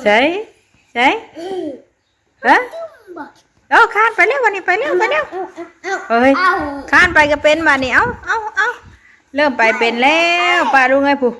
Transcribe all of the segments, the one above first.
ใช่ใช่ฮะคานไปเร็ววันนี้ไปเร็วไปเร็วเฮ้ยคานไปก็เป็นวันนี้เอาเริ่มไปเป็นแล้วป้าลุงไอ้ผู้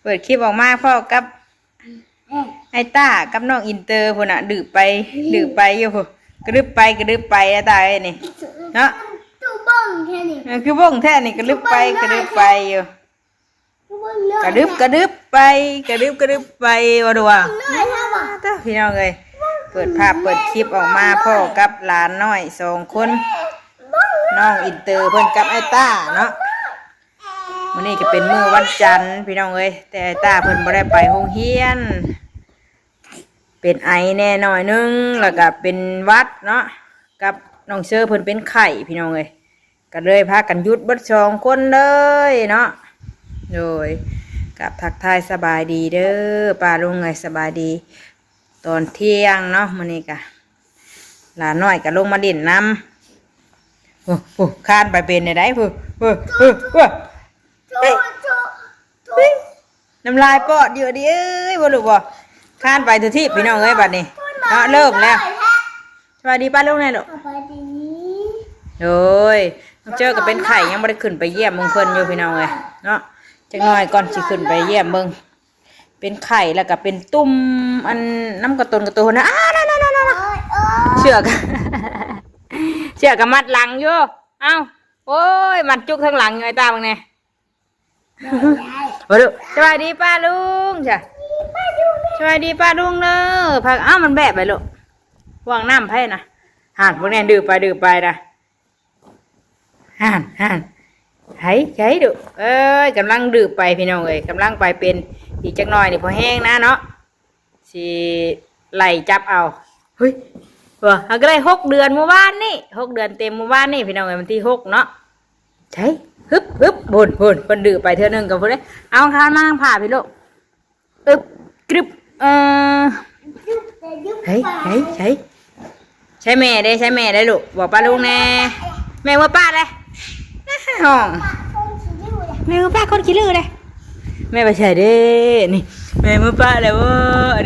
เปิดคลิปออกมาพ่อกับไอ้ต้ากับน้องอินเตอร์พวกน่ะดื้อไปอยู่พวกกระดึบไปไอ้ตาไอ้นี่เนาะคือบ้องแท้นี่กระดึบไปอยู่กระดึบไปว่าดูว่าพี่น้องเลยเปิดภาพเปิดคลิปออกมาพ่อกับหลานน้อย2 คนน้องอินเตอร์เพิ่นกับไอ้ต้าเนาะวันนี้ก็เป็นมื้อวันจันทร์พี่น้องเอ้ยแต่ไอ้ต้าเพิ่นบ่ได้ไปโรงเรียนเป็นไอแน่หน่อยนึงแล้วก็เป็นวัดเนาะกับน้องเชอเพิ่นเป็นไข้พี่น้องเอ้ยก็เลยพากันหยุดเบิด2 คนเลยเนาะโดยกับทักทายสบายดีเด้อป้าลุงไงสบายดีตอนเที่ยงเนาะมื้อนี้ก็หลานน้อยก็ลงมาเด่นน้ำคานไปเป็นได้น้ำลายปอดเยอะดิเอ้ยบ่รู้บ่คานไปทุกที่พี่น้องเอ้ยบัดนี้เนาะเริ่มแล้วสวัสดีป้าลุงไงลูกสวัสดีโอ้ยเจอกับเป็นไข่ยังไม่ได้ขึ้นไปเยี่ยมมึงเพิ่นอยู่พี่น้องเอ้ยเนาะจักหน่อยก่อนสิขึ้นไปเยี่ยมมึงเป็นไข่แล้วก็เป็นตุ่มอันน้ำกระตุนนะเชือกมัดหลังอยู่เอ้าโอ้ยมัดจุกทั้งหลังไอ้ตาบังเนี่ยมาดูสวัสดีป้าลุงจ้ะสวัสดีป้าลุงเนอะพักมันแบบไปลูกวางน้ำไพ่นะห่านพวกนี้ดื้อไปนะห่านใช้ดูเอ้ยกำลังดื้อไปพี่น้องเอ้ยกำลังไปเป็นอีกจักหน่อยนี่พอแห้งนะเนาะสิไหลจับเอาเฮ้ยก็ได้6 เดือนเมื่อวานนี่6 เดือนเต็มเมื่อวานนี่พี่น้องเอ้ยวันที่6เนาะใช่ฮึบบ่นคนดื้อไปเท่านึงกับพวกนี้เอาข้าวมาผ่าพี่ลูกกรึบใช่แม่ได้ลูกบอกป้าลุงแน่แม่ว่าป้าเลยห้องแม่ว่าป้าคนขี้ลือเลยแม่ไปใช่เด้นี่แม่ว่าป้าเลยว่า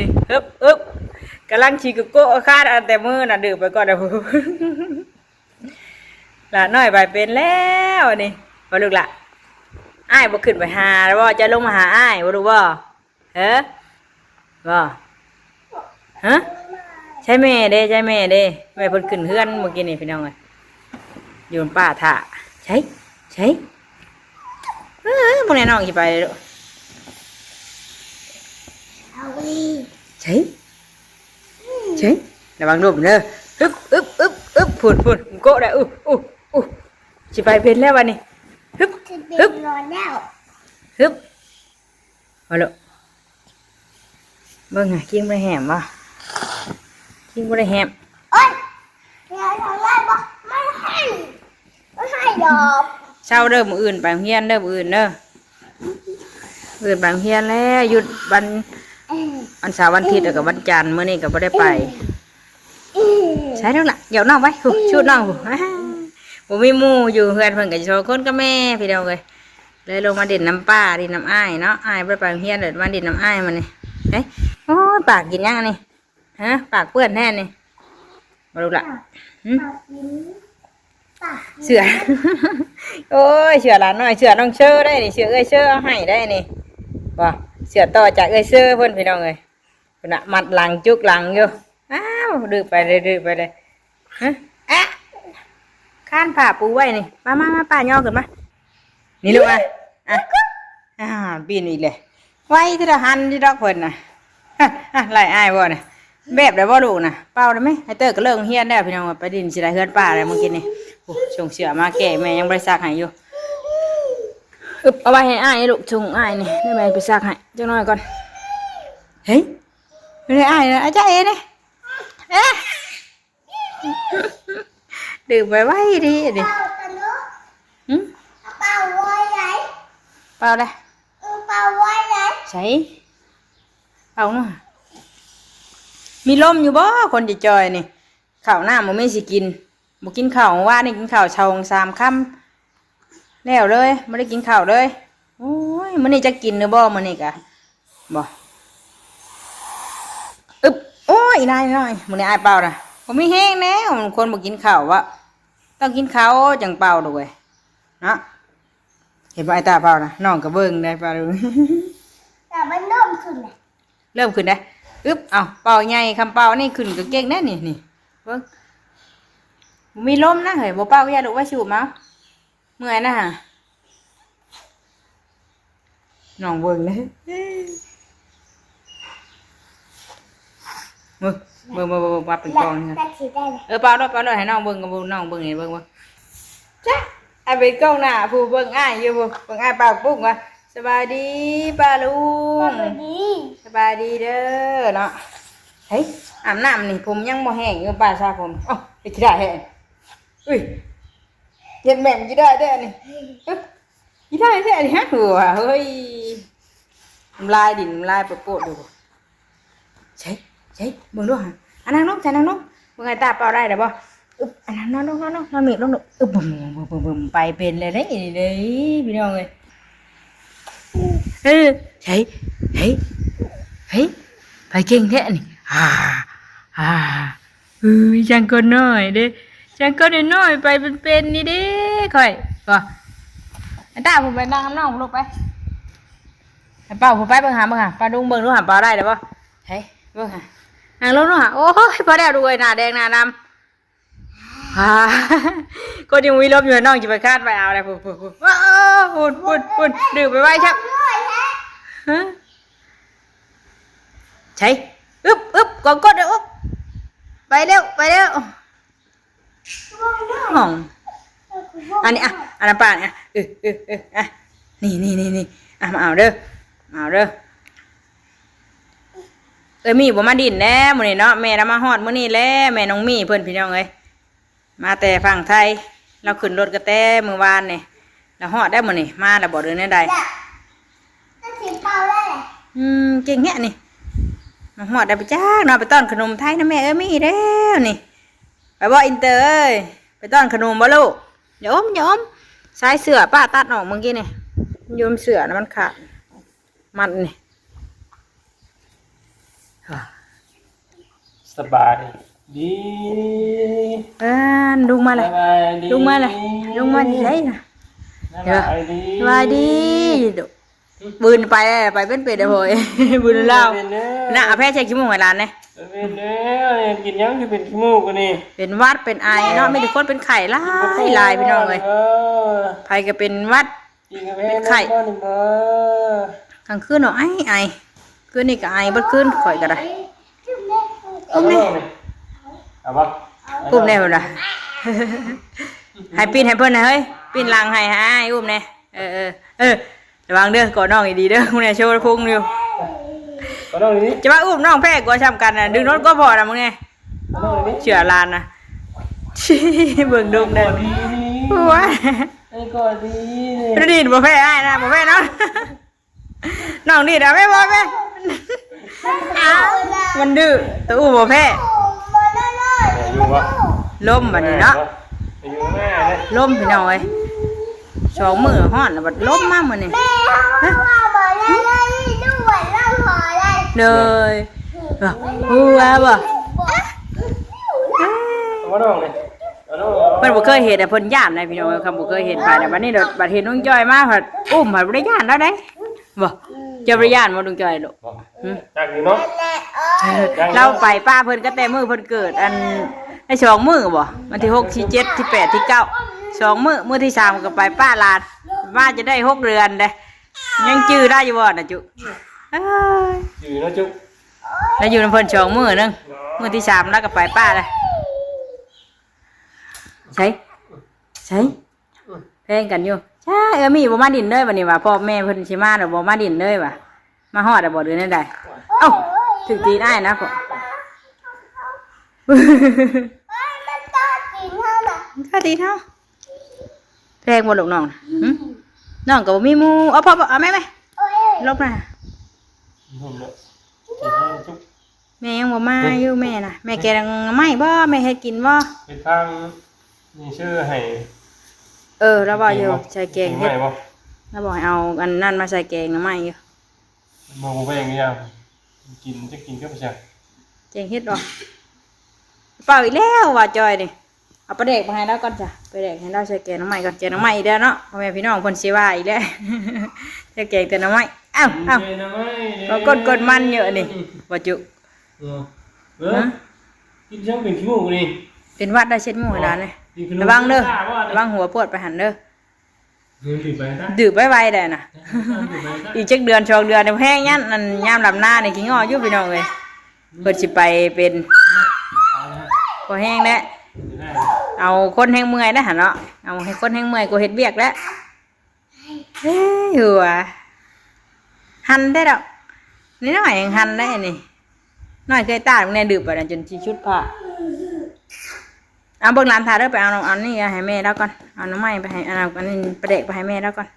นี่ฮึบกำลังฉีกโก้คาดอันแต่มือน่ะดื้อไปก่อนนะหลานน้อยไปเป็นแล้วนี่มาลูกละอ้ายบ่ขึ้นไปหาแล้วว่าจะลงมาหาอ้ายบ่รู้บ่บ่ฮะใช่แม่เด้แม่เพิ่นขึ้นเฮือนเมื่อกี้นี่พี่น้องเอ้ยอยู่บนป้าถ่าใช่พวกนี้น้องสิไปลูกใช่ระวังรูปเด้ออึบพูดโกะได้สิไปเป็นแล้ววันนี้ฮึบมาลูกเบิ่งไงกิ้งไปแหมวะกิ้งไปแหมอย่าทำอะไรบอกไม่ให้ดอกเช้าเริ่มอื่นไปเฮียนเริ่มอื่นเด้อไปเฮียนแล้วหยุดวันเสาร์วันอาทิตย์กับวันจันทร์เมื่อนี้ก็ไม่ได้ไปใช่แล้วล่ะเดี๋ยวน้องไว้ชุดน้องผมมีหมู่อยู่เพื่อนเพิ่นกับ2 คนกับแม่พี่เดียวเลยลงมาดินน้ำป้าดินน้ำอ้ายเนาะอ้ายไปเฮียนเลยมาดินน้ำอ้ายมันนี่โอ้ปากกินยังนี่ฮะปากเปื้อนแน่นี่มาดูละเสือโอ้ยเสือหลานน้อยเสือน้องเชื่อได้นี่เสือเชื่อเอาให้ได้นี่ว่าเสือต่อจากเชื่อเพิ่นพี่น้องเลยเพิ่นมัดหลังจุกหลังอยู่อ้าวดื้อไปเลยฮะข้านผ่าปูไว้นี่มาป้าย่อขึ้นมานี่ลูกปีนอีกเลยไว้ที่เราหันที่ดอกเพิ่นน่ะไล่อ้ายบ่เนี่ยแบบได้บ่ลูกน่ะเป่าได้ไหมไอ้เตอร์ก็เลิกเฮียนแล้วพี่น้องไปดินสิได้เฮือนป้าอะไรเมื่อกี้นี่ส่งเสือมาแก่แม่ยังบ่ได้ซักให้อยู่เอาไว้ให้อ้ายลูกส่งอ้ายนี่ได้แม่ไปซักให้จังน้อยก่อนเฮ้ยไม่ได้อ้ายนะอาจารย์เอ๋นี่ดื่มไปไว้ดิเป่าไว้ไหนเป่าเลยเป่าไว้ไหนใช่เป่าเนาะมีลมอยู่บ่คนจะจอยนี่ข้าวหน้ามันไม่สิกินบ่กินข้าวว่านี่กินข้าวชง3 ค่ำแล้วเลยไม่ได้กินข้าวเลยโอ้ยมื้อนี้จะกินหรือบ่มื้อนี้กะบ่ ยนายน้อยมื้อนี้อ้ายเป่าน่ะบ่มีแห้งแน่คนบ่กินข้าววะต้องกินข้าวจังเป่าด้วยเนาะเห็นบ่ไอ้ตาเป่าน่ะน้องก็เบิ่งได้เป่าดู แต่มันเริ่มขึ้นเลย เริ่มขึ้นได้อึ๊บเอาเป่าใหญ่คำเป่านี่ขึ้นก็เก่งแน่นี่นี่เบิ่งบ่มีลมนะเฮ้ยบ่เป่าอย่าลูกว่าสูบมาเมื่อยนะฮะน้องเบิ่งเลยเบิ่งว่าเป็นกองนี่ แต่สีได้เลย เป่าด้วยให้น้องเบิ่งกับน้องเบิ่งนี่เบิ่งว่าจ้ะไอ้เป็นกล้องหน้าผู้เบิ่งอ้ายอยู่บ่เบิ่งอ้ายปากปุ๊กว่าสบายดีป้าลุง สวัสดี สบายดีเด้อเนาะเฮ้ยอาบน้ำนี่ผมยังบ่แห้งอยู่ป้าซาผมเอ้าไปกี่ได้แห้งอุ้ยเย็นแม่มกี่ได้เด้อนี่กี่ได้แท้นี่ฮะหัวเฮ้ยน้ำลายดินน้ำลายโปะๆดูใช่เบิ่งดูหะอันนั้นน้องเบิ่งไอ้ตาเป่าได้เด้อบ่อึ๊บอันนั้นน้องมีน้องอึ๊บบึ้มไปเป็นเลยเด้นี่เด้พี่น้องเอ้ยใช่เฮ้ยไปเก่งแท้นี่จังก็น้อยเด้จังก็น้อยไปเป็นนี่เด้ค่อยบ่ไอ้ตาผมไปนั่งกับน้องลูกไปไอ้เป่าผมไปเบิ่งหาปลาดุงเบิ่งดูหาเป่าได้เด้อบ่เฮ้ยเบิ่งหานั่งลงดูหาโอ้ยพอแล้วด้วยหน้าแดงหน้าดำก็ยังมีลมอยู่น้องจะไปคาดไปเอาอะไรปุ่นดื่มไปไว้ชักฮะใช่อึ๊บก่อนกดเดี๋ยวอึ๊บไปเร็วห้องอันนี้อ่ะอันนั้นป่าเนี่ยอ่ะนี่อ่ะมาเอาเด้อมีบ่มาดินแน่มื้อนี้เนาะแม่เรามาฮอดมื้อนี้แล้วแม่น้องมีเพิ่นพี่น้องเอ้ยมาแต่ฝั่งไทยเราขึ้นรถกระแตมื้อวานนี่แล้วฮอดได้มื้อนี้มาแล้วบ่เดินได้ใด แต่สีเปล่าได้เลย เก่งแง่นี่มาฮอดได้ไปจ้านอนไปต้อนขนมไทยนะแม่มีแล้วนี่ไปบ่อินเตอร์เอ้ยไปต้อนขนมบ่ลูกโยมสายเสือป้าตัดออกเมื่อกี้นี่โยมเสือนะมันขาดมันนี่ สบายดี ลุงมาเลยลุงมาที่ไหนนะเดี๋ยวสบายดีบืนไปเป็นเป็ดเลย บืนเล่าน่ะแพ้ใช้ขี้มูกไว้ร้านเนี่ย เป็นเด้อกินยังคือเป็นขี้มูกกันนี่ เป็นวัดเป็นไอเนาะไม่ได้คนเป็นไข่ลายพี่น้องเลยไผก็เป็นวัดเป็นไข่กลางคืนเนาะไอคืนนี่ก็ไอบัดคืนข่อยก็ได้ จุ่มได้ เอาบ่เอาบ่ อุ้มแน่พุ่นน่ะให้ปีนให้เพิ่นนะเฮ้ยปีนลังให้อุ้มแน่ระวังเด้อกอดน้องดีๆเด้อมึงเนี่ยโชว์พุงอยู่ ก็ต้องนี่ จะมาอุ้มน้องแพ้กลัวช้ำกันน่ะดึงรถก็พอนะมึงเนี่ย ก็ต้องนี่ เชื่อลานนะเบิ่งดุเด้อ ดี ว้า ไอ้ก็ดี ประดิษฐ์บ่แพ้อ้ายนะบ่แพ้เนาะน้องนี่นะแม่บ่แพ้มันดื้อตัวอู้บ่แพ้ มาได้เลย อยู่บ่ ล้มบัดนี้เนาะ อยู่แม่เด้ ล้มพี่น้องเอ้ยสองมือฮ้อนแล้วบัดล้มมามื้อนี้ แม่เขาว่ามาได้เลยด้วยเล่าหอได้ เลยว่าบ่ เอาน้องเลยเอาน้อง เพิ่นบ่เคยเห็นแต่เพิ่นย่านนะพี่น้องคำบ่เคยเห็นภายในบัดนี้บัดเห็นน้องจ้อยมาผัดอุ้มผัดบ่ได้ย่านแล้วเด้บ่เจ้าบ่ได้ย่านบ่น้องจ้อยลูก จากนี้เนาะ เราไปป้าเพิ่นก็แต่มื้อเพิ่นเกิดอันได้2มื้อบ่วันที่6ที่7ที่8ที่9 2มื้อที่3ก็ไปป้าลาดว่าจะได้6เดือนเด้ยังจื้อได้อยู่บ่น่ะจุเอ้ย อยู่เนาะจุ๊บ แล้วอยู่นำเพิ่น2มื้อนึงมื้อที่3แล้วก็ไปป้าเลยใช่เพลงกันอยู่ใช่มีบ่มาดินเลยวันนี้ว่ะพ่อแม่เพิ่นสิมาแล้วบ่มาดินเลยว่ะมาฮอดแล้วบ่เดือนนั้นได้เอ้าถึกตีได้นะพ่อ มันตากินเท่าน่ะ ก็ดีเนาะเพลงบ่ลูกน้องน้องก็บ่มีหมู่เอาพ่อเอาแม่ลบนะ จุ๊บ แม่ยังบ่มาอยู่แม่น่ะแม่แกงไม่บ่แม่ให้กินบ่ ไปทางนี่ชื่อให้ แล้วบ่อยู่ใส่แกงเฮ็ด ไม่บ่ แล้วบอกให้เอาอันนั่นมาใส่แกงหน่อไม้อยู่ มองไปอย่างเงี้ยกินจะกินก็ไม่ใช่ จ แกงเฮ็ดบ่เปล่าอีกแล้วว่าจอยนี่เอาปลาแดกมาให้เราก่อนจ้ะปลาแดกให้เราใส่แกงน้ำใหม่ก่อนแกงน้ำใหม่อีกแล้วเนาะพ่อแม่พี่น้องเพิ่นสิว่าอีกแล้ว จะแกงแต่น้ำใหม่อ้าวก็กดมันเยอะนี่บ่จุ กินช่างเป็นขี้มูกนี่ เป็นวัดได้เช็ดมือแล้วนี่ระวังเด้อระวังหัวปวดไปหันเด้อดื่มไวๆได้น่ะ อีกจักเดือน2 เดือนเดี๋ยวแห้งยันนั่นยามลำหน้านี่กินงออยู่พี่น้องเอ้ยเพิ่นสิไปเป็นพอแห้งแล้วเอาคนแห้งเมื่อยได้หั่นเนาะเอาให้คนแห้งเมื่อยกูเฮ็ดเวียกแล้วเฮ้ยหัวหั่นได้ดอกนี่น้อยยังหั่นได้นี่น้อยเคยตาดมึงแน่ดื่มไปนั่นจนสิชุดผ้าเอาเบิ่งร้านทาเด้อไปเอาอันนี้ให้แม่แล้วก่อนเอาน้ำไม้ไปให้เอาอันนี้ประเดกไปให้แม่แล้วก่อน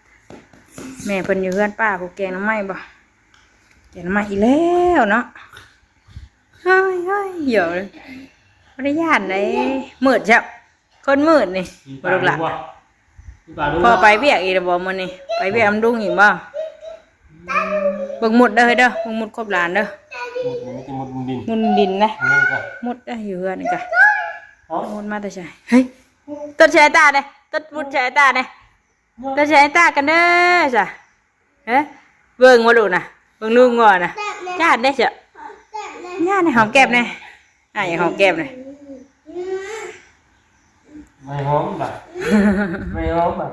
แม่เพิ่นอยู่เฮือนป้าผู้แกงน้ำไม้บ่แกงน้ำไม้อีกแล้วเนาะเฮ้ยเดี๋ยวบ่ได้ย่านได้มืดจ้ะคนมืดนี่บ่ลูกหลานพอไปเวียกอีกแล้วบ่มื้อนี้ไปเวียกอำดุงอีกบ่เบิ่งหมดเด้อเฮ้ยเด้อเบิ่งหมดครบหลานเด้อมุนดินนะมุดได้อยู่เฮือนนี่จ้ะมุดมาแต่ใช่เฮ้ยต้นชายตาเด้ต้นมุดชายตาเด้ต้นชายตากันเด้อจ้ะเฮ้ยเบิ่งมาดูน่ะเบิ่งลุงก่อนน่ะญาติได้จ้ะญาติในหอมแก้มเนี่ยอย่างหอมแก้มเนี่ย ไม่หอมแบบไม่หอมแบบ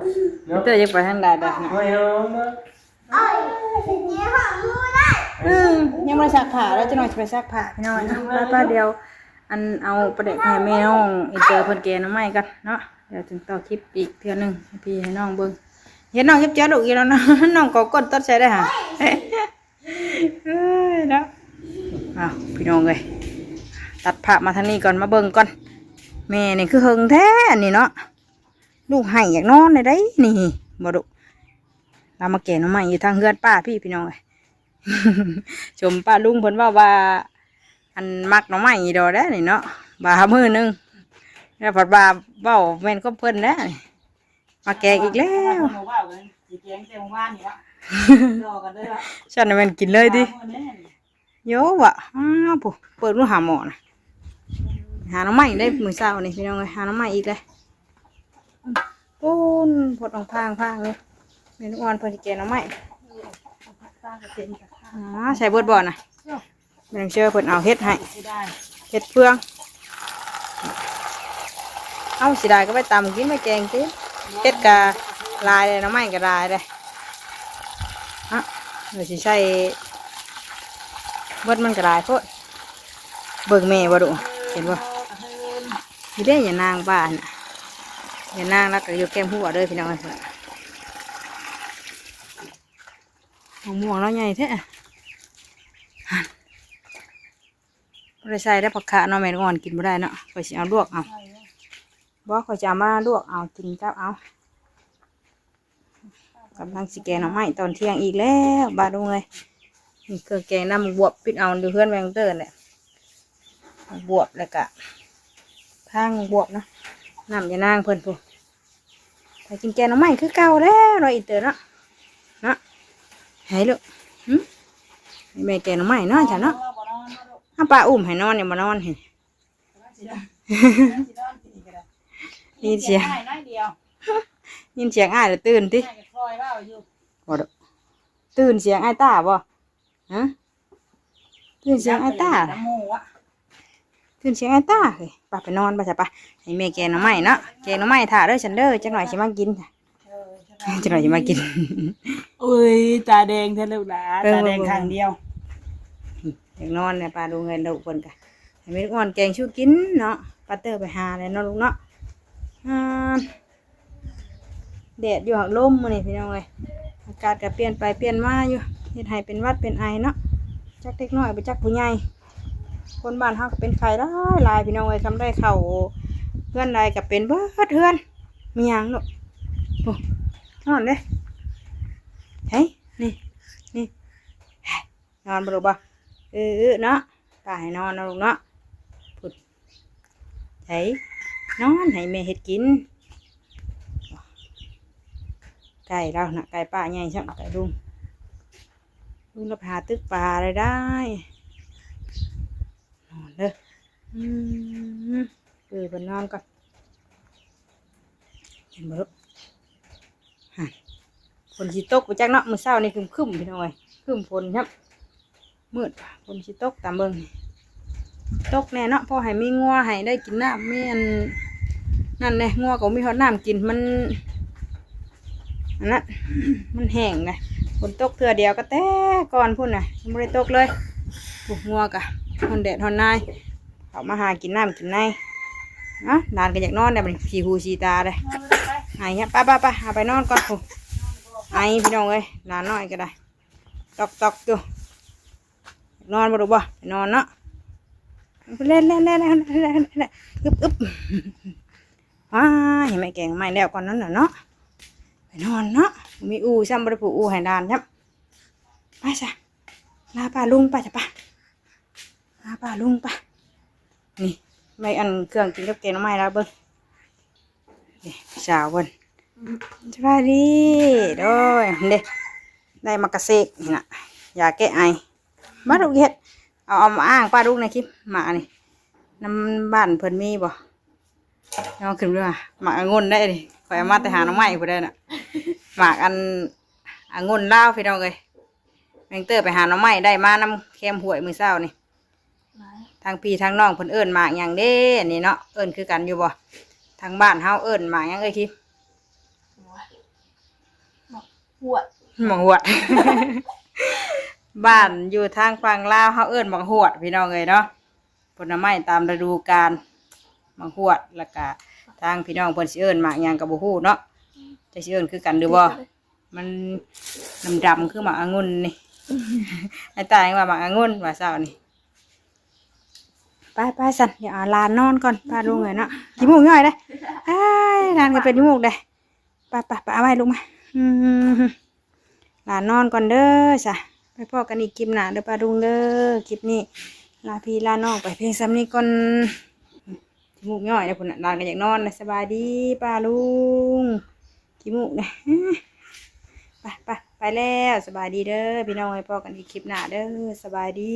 เตยจะไปทางใดได้นะ ไม่หอมนะ เอ้ยนี่หอมมือได้ ยังไม่ซักผ้าแล้วจะหน่อยจะไปซักผ้าพี่น้อยป้าเดียวอันเอาประเด็กให้แม่น้องอินเตอร์เพิ่นแกน้ำไม้กันเนาะเดี๋ยวถึงต่อคลิปอีกเทื่อนึงให้พี่ให้น้องเบิ่งเห็นน้องยับเจ้าดุอีแล้วนะ น้องก็กดต้นใช้ได้ห่ะเฮ้ยเนาะอ้าวพี่น้องเลยตัดผ้ามาทางนี้ก่อนมาเบิ่งก่อนแม่นี่คือเฮงแท้นี่เนาะลูกให้อยากนอนเลยได้นี่บ่ดุเรามาแกน้ำไม้อยู่ทางเฮือนป้าพี่น้องเลย ชมป้าลุงเพิ่นว่าอันมักหน่อไม้ดอกได้นี่เนาะบามือนึงแล้วผัดบาเบ้าแม่นก็เพิ่นแล้วมาแกงอีกแล้วฉันน่ะแม่นกินเลยดิโยว่ะอ้าวปุ๊เปิดรูหาหมอนะหาหน่อไม้ได้มื้อเช้านี่พี่น้องเอ้ยหาหน่อไม้อีกเลยปูนพดพางเลยแม่นอ่อนเพิ่นสิแกงหน่อไม้ใส่เบิดบ่อนะแม่งเชื่อเพิ่นเอาเฮ็ดให้เฮ็ดเฟืองเอาสิได้ก็ไปตำกินไปแกงกินเฮ็ดกะลายเลยน้ำไม้กะลายเลยฮะเดี๋ยวสิใส่เบิดมันกะลายโพดเบิ่งแม่บ่ดุเห็นบ่นี่ได้อย่านางบ้านน่ะอย่านางแล้วก็อยู่แก้มหัวเด้อพี่น้องเอ้ยม่วงแล้วใหญ่แท้บ่ได้ใส่ได้ผักขาเนาะแม่นอ่อนกินบ่ได้เนาะข่อยสิเอาลวกเอาบ่ข่อยจะเอามาลวกเอากินกับเอากำลังสิแกงหน่อไม้ตอนเที่ยงอีกแล้วบาดลงเลยนี่คือแกงน้ำบวบปิดเอาดูเพื่อนแมงเตอร์เนี่ยบวบแล้วก็ทางบวบเนาะน้ำยานางเพิ่นพูไปกินแกงหน่อไม้คือเก่าแล้วเราอีเตอร์เนาะเนาะให้ลูกแม่แกงหน่อไม้เนาะจ้ะเนาะป้าอุ้มให้นอนเนี่ยมานอนเห็นนี่เสียงยินเสียงอ้ายแล้วตื่นติบ่ดตื่นเสียงอ้ายตาบ่ฮะตื่นเสียงอ้ายตาตื่นเสียงอ้ายตาเฮ้ยป้าไปนอนไปจ้ะป้าให้แม่แกงหน่อไม้เนาะแกงหน่อไม้ถ่าเด้อฉันเด้อจักหน่อยสิมากินจักหน่อยสิมากิน โอ้ยตาแดงแท้ลูกหลานตาแดงข้างเดียว อยากนอนเนี่ยป้าดูเงินลูกเพิ่นกะให้แม่อ่อนแกงชูกินเนาะป้าเตอร์ไปหาเลยเนาะลูกเนาะแดดอยู่หักลมมื้อนี้พี่น้องเอ้ยอากาศก็เปลี่ยนไปเปลี่ยนมาอยู่เฮ็ดให้เป็นหวัดเป็นไอเนาะจักเล็กน้อยไปจักผู้ใหญ่คนบ้านเฮาก็เป็นไข้หลายพี่น้องเอ้ยทำได้เข้าเพื่อนใดก็เป็นเบิดเฮือนมีหยังลูกโอ้นอนเด้เฮ้ยนี่นอนบ่ลูกบ่เนาะป้าให้นอนนะลูกเนาะพุดเฮ้ยนอนให้แม่เฮ็ดกินไก่เราน่ะไก่ป้าใหญ่ช่างไก่ลุงเราพาตึกปลาเลยได้ นอนเด้อเพิ่นนอนก่อนเห็นบ่ลูกฝนสิตกไปจักเนาะมื้อเช้านี่ครึมๆพี่น้องเอ้ยครึมฝนครับมืดฝนสิตกตามเบิ่งตกแน่เนาะพอให้มีงัวให้ได้กินน้ำมีอันนั่นแหละงัวก็มีฮอดน้ำกินมันอันนั้นมันแห้งนะฝนตกเทื่อเดียวก็แต่ก่อนพุ่นน่ะยังบ่ได้ตกเลยปลูกงัวกะฮอนแดดฮอนนายเขามาหากินน้ำกินในนานก็อยากนอนได้บัดนี้สีหูสีตาเลยไอ้เนี่ยไปเอาไปนอนก่อนพุ่นไอ้พี่น้องเอ้ยนานน้อยก็ได้ตอกอยู่นอนบ่รู้บ่ไปนอนเนาะเล่นอึบเห็นไหมแกงไม่แล้วก่อนนั้นเนาะไปนอนเนาะมีอูซ้ำบริผูอูให้ดานครับไปจ้ะลาป้าลุงไปจ้ะป้าลาป้าลุงป้านี่ไม่อันเครื่องกินกับแกงไม่แล้วเบิ้งนี่สาวบนสบายดีโดยเด็กได้มากระเซกนี่นะยาแก้ไอมาดูเห็ดเอามาอ้างป้าลูกในคลิปหมานี่น้ำบ้านเพิ่นมีบ่เอาขึ้นด้วยหมากองุ่นได้ดิคอยเอามาแต่หาน้องใหม่ผู้ได้น่ะหมากอันองุ่นลาวพี่น้องเลยแมงเตอร์ไปหาน้องใหม่ได้มาน้ำเค็มห่วยมือเศร้านี่ทางพี่ทางน้องเพิ่นเอิ้นหมากอย่างเด้อันนี้เนาะเอิ้นคือกันอยู่บ่ทางบ้านเฮาเอิ้นหมากอย่างคลิปหวด หมากหวด บ้านอยู่ทางฝั่งลาวเฮาเอิ้นหมากหวดพี่น้องเลยเนาะผลไม้ตามฤดูกาลหมากหวดแล้วก็ทางพี่น้องเพิ่นสิเอิ้นหมากหยังก็บ่ฮู้เนาะจะสิเอิ้นคือกันหรือบ่มันดำคือหมากองุ่นนี่ไอ้ตายว่าหมากองุ่นว่าเช้านี่ไปสั่นเดี๋ยวเอาลานนอนก่อนป้าลุงเลยเนาะขี้มูกย่อยเด้ลานก็เป็นขี้มูกเด้ไปเอาไว้ลุงมาลานนอนก่อนเด้อจ้ะไปพอกันอีกคลิปหน้าเด้อป้าลุงเด้อคลิปนี้ลาพี่ลาน้องไปเพียงซ้ำนี้ก่อนขี้มูกย่อยนะพุ่นน่ะลานก็อยากนอนนะสบายดีป้าลุงขี้มูกนะไปแล้วสบายดีเด้อพี่น้องไปพอกันอีกคลิปหน้าเด้อสบายดี